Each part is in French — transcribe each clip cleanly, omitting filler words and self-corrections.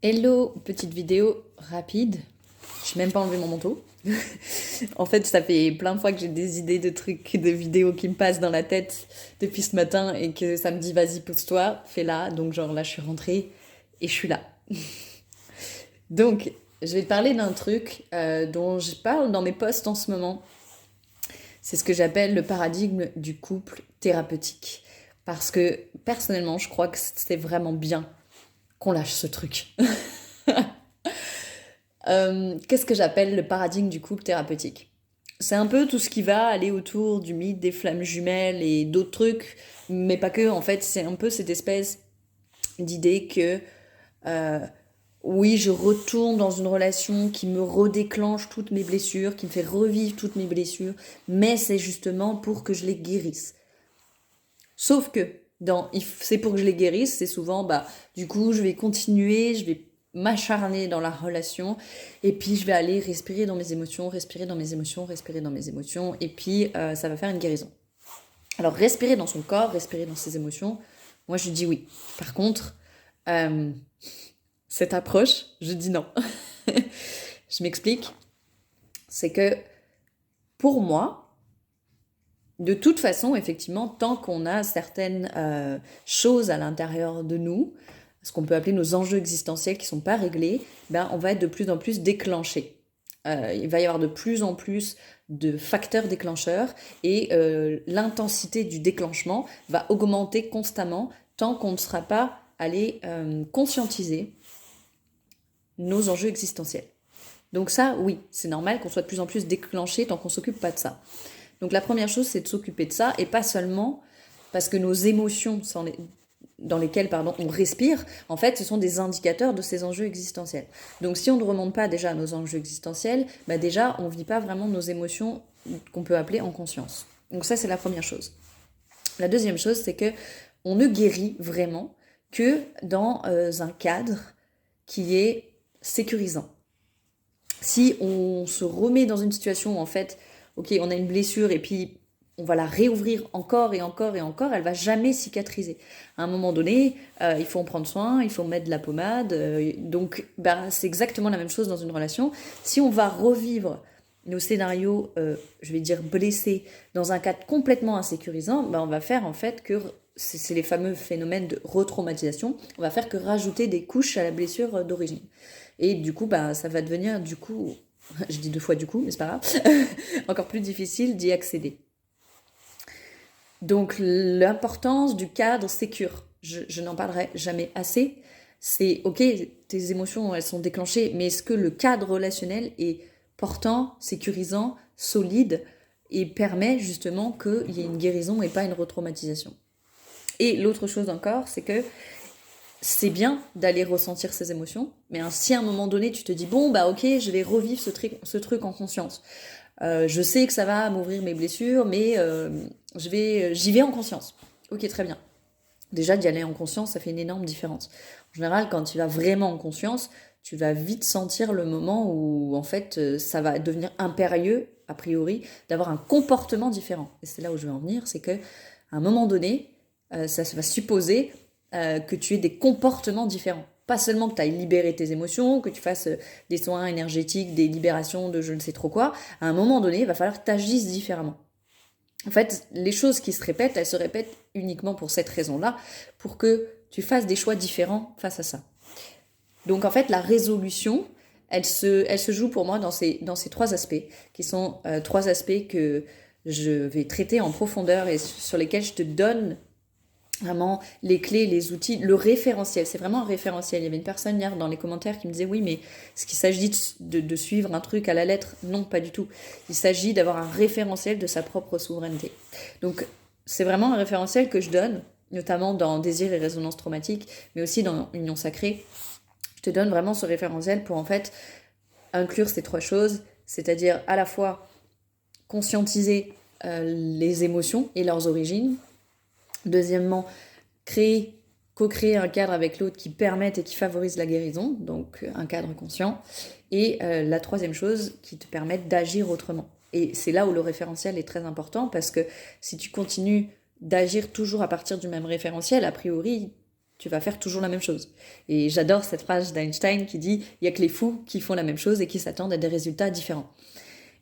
Hello, petite vidéo rapide. Je n'ai même pas enlevé mon manteau. En fait, ça fait plein de fois que j'ai des idées de trucs, de vidéos qui me passent dans la tête depuis ce matin et que ça me dit vas-y, pose-toi, fais-la. Donc genre là, je suis rentrée et je suis là. Donc, je vais te parler d'un truc dont je parle dans mes posts en ce moment. C'est ce que j'appelle le paradigme du couple thérapeutique. Parce que personnellement, je crois que c'est vraiment bien qu'on lâche ce truc. Qu'est-ce que j'appelle le paradigme du couple thérapeutique? C'est un peu tout ce qui va aller autour du mythe des flammes jumelles et d'autres trucs, mais pas que. En fait, c'est un peu cette espèce d'idée que euh, oui, je retourne dans une relation qui me redéclenche toutes mes blessures, qui me fait revivre toutes mes blessures, mais c'est justement pour que je les guérisse. Sauf que c'est pour que je les guérisse, c'est souvent, du coup, je vais continuer, je vais m'acharner dans la relation, et puis je vais aller respirer dans mes émotions, respirer dans mes émotions, respirer dans mes émotions, et puis ça va faire une guérison. Alors, respirer dans son corps, respirer dans ses émotions, moi je dis oui. Par contre, cette approche, je dis non. Je m'explique. C'est que, pour moi, de toute façon, effectivement, tant qu'on a certaines choses à l'intérieur de nous, ce qu'on peut appeler nos enjeux existentiels qui ne sont pas réglés, on va être de plus en plus déclenché. Il va y avoir de plus en plus de facteurs déclencheurs et l'intensité du déclenchement va augmenter constamment tant qu'on ne sera pas allé conscientiser nos enjeux existentiels. Donc ça, oui, c'est normal qu'on soit de plus en plus déclenché tant qu'on ne s'occupe pas de ça. Donc la première chose, c'est de s'occuper de ça, et pas seulement parce que nos émotions dans lesquelles on respire, en fait, ce sont des indicateurs de ces enjeux existentiels. Donc si on ne remonte pas déjà à nos enjeux existentiels, déjà, on ne vit pas vraiment nos émotions qu'on peut appeler en conscience. Donc ça, c'est la première chose. La deuxième chose, c'est que on ne guérit vraiment que dans un cadre qui est sécurisant. Si on se remet dans une situation où, en fait, ok, on a une blessure et puis on va la réouvrir encore et encore et encore, elle va jamais cicatriser. À un moment donné, il faut en prendre soin, il faut mettre de la pommade. Donc, c'est exactement la même chose dans une relation. Si on va revivre nos scénarios, je vais dire blessés, dans un cadre complètement insécurisant, on va faire en fait que, c'est les fameux phénomènes de retraumatisation, on va faire que rajouter des couches à la blessure d'origine. Et du coup, ça va devenir, je dis 2 fois du coup, mais c'est pas grave, encore plus difficile d'y accéder. Donc, l'importance du cadre sécure, je n'en parlerai jamais assez. C'est, ok, tes émotions, elles sont déclenchées, mais est-ce que le cadre relationnel est portant, sécurisant, solide, et permet justement qu'il y ait une guérison et pas une retraumatisation? Et l'autre chose encore, c'est que c'est bien d'aller ressentir ces émotions, mais si à un moment donné tu te dis ok, je vais revivre ce truc en conscience. Je sais que ça va m'ouvrir mes blessures, mais j'y vais en conscience. Ok, très bien. Déjà, d'y aller en conscience, ça fait une énorme différence. En général, quand tu vas vraiment en conscience, tu vas vite sentir le moment où, en fait, ça va devenir impérieux, a priori, d'avoir un comportement différent. Et c'est là où je veux en venir, c'est qu'à un moment donné, ça va supposer que tu aies des comportements différents. Pas seulement que tu ailles libérer tes émotions, que tu fasses des soins énergétiques, des libérations de je ne sais trop quoi. À un moment donné, il va falloir que tu agisses différemment. En fait, les choses qui se répètent, elles se répètent uniquement pour cette raison-là, pour que tu fasses des choix différents face à ça. Donc en fait, la résolution, elle se joue pour moi dans ces 3 aspects, qui sont 3 aspects que je vais traiter en profondeur et sur lesquels je te donne vraiment les clés, les outils, le référentiel. C'est vraiment un référentiel. Il y avait une personne hier dans les commentaires qui me disait oui, mais est-ce qu'il s'agit de suivre un truc à la lettre? Non, pas du tout. Il s'agit d'avoir un référentiel de sa propre souveraineté. Donc, c'est vraiment un référentiel que je donne, notamment dans Désir et résonance traumatique, mais aussi dans Union sacrée. Je te donne vraiment ce référentiel pour en fait inclure ces 3 choses, c'est-à-dire à la fois conscientiser les émotions et leurs origines. Deuxièmement, co-créer un cadre avec l'autre qui permette et qui favorise la guérison, donc un cadre conscient. Et la 3e chose, qui te permette d'agir autrement. Et c'est là où le référentiel est très important, parce que si tu continues d'agir toujours à partir du même référentiel, a priori, Tu vas faire toujours la même chose. Et j'adore cette phrase d'Einstein qui dit « Il n'y a que les fous qui font la même chose et qui s'attendent à des résultats différents ».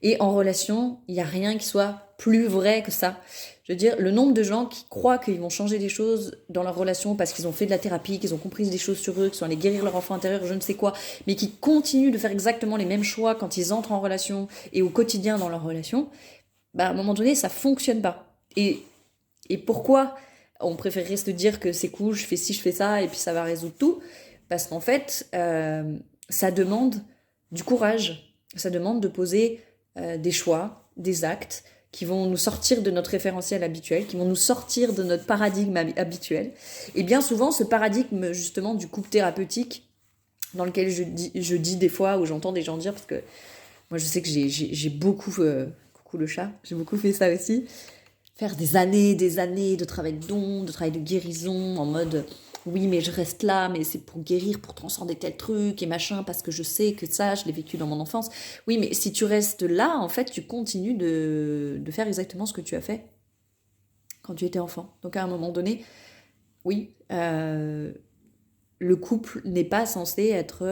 Et en relation, il n'y a rien qui soit plus vrai que ça. Je veux dire, le nombre de gens qui croient qu'ils vont changer des choses dans leur relation parce qu'ils ont fait de la thérapie, qu'ils ont compris des choses sur eux, qu'ils sont allés guérir leur enfant intérieur, je ne sais quoi, mais qui continuent de faire exactement les mêmes choix quand ils entrent en relation et au quotidien dans leur relation, à un moment donné, ça fonctionne pas. Et pourquoi on préférerait se dire que c'est cool, je fais ci, je fais ça, et puis ça va résoudre tout? Parce qu'en fait, ça demande du courage. Ça demande de poser des choix, des actes qui vont nous sortir de notre référentiel habituel, qui vont nous sortir de notre paradigme habituel. Et bien souvent, ce paradigme justement du couple thérapeutique, dans lequel je dis des fois, ou j'entends des gens dire, parce que moi je sais que j'ai beaucoup, coucou le chat, j'ai beaucoup fait ça aussi, faire des années de travail de don, de travail de guérison, en mode oui mais je reste là, mais c'est pour guérir, pour transcender tel truc et machin, parce que je sais que ça, je l'ai vécu dans mon enfance. Oui, mais si tu restes là, en fait, tu continues de faire exactement ce que tu as fait quand tu étais enfant. Donc à un moment donné, oui, le couple n'est pas censé être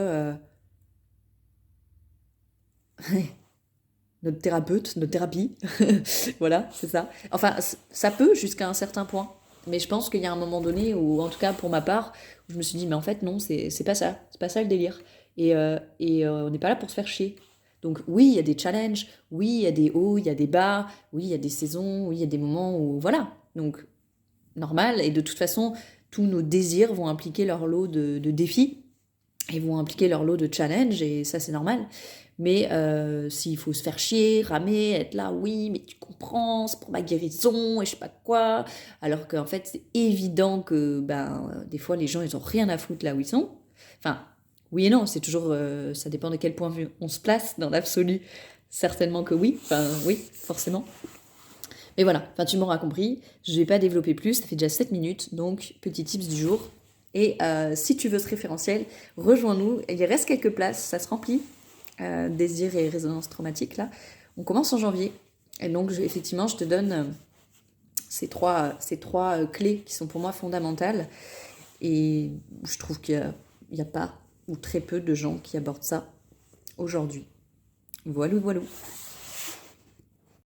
notre thérapeute, notre thérapie. Voilà, c'est ça. Enfin, ça peut jusqu'à un certain point. Mais je pense qu'il y a un moment donné où, en tout cas pour ma part, où je me suis dit, mais en fait, non, c'est pas ça. C'est pas ça le délire. On n'est pas là pour se faire chier. Donc oui, il y a des challenges, oui, il y a des hauts, il y a des bas, oui, il y a des saisons, oui, il y a des moments où... Voilà. Donc, normal. Et de toute façon, tous nos désirs vont impliquer leur lot de défis. Ils vont impliquer leur lot de challenges, et ça, c'est normal. Mais s'il faut se faire chier, ramer, être là, oui, mais tu comprends, c'est pour ma guérison, et je sais pas quoi. Alors qu'en fait, c'est évident que des fois, les gens, ils ont rien à foutre là où ils sont. Enfin, oui et non, c'est toujours... ça dépend de quel point de vue on se place dans l'absolu. Certainement que oui, enfin oui, forcément. Mais voilà, enfin tu m'auras compris, je vais pas développer plus, ça fait déjà 7 minutes, donc petit tips du jour. Et si tu veux ce référentiel, rejoins-nous, il reste quelques places, ça se remplit. Désir et résonance traumatique, là. On commence en janvier. Et donc, effectivement, je te donne ces trois clés qui sont pour moi fondamentales. Et je trouve qu'il n'y a pas ou très peu de gens qui abordent ça aujourd'hui. Voilou, voilou.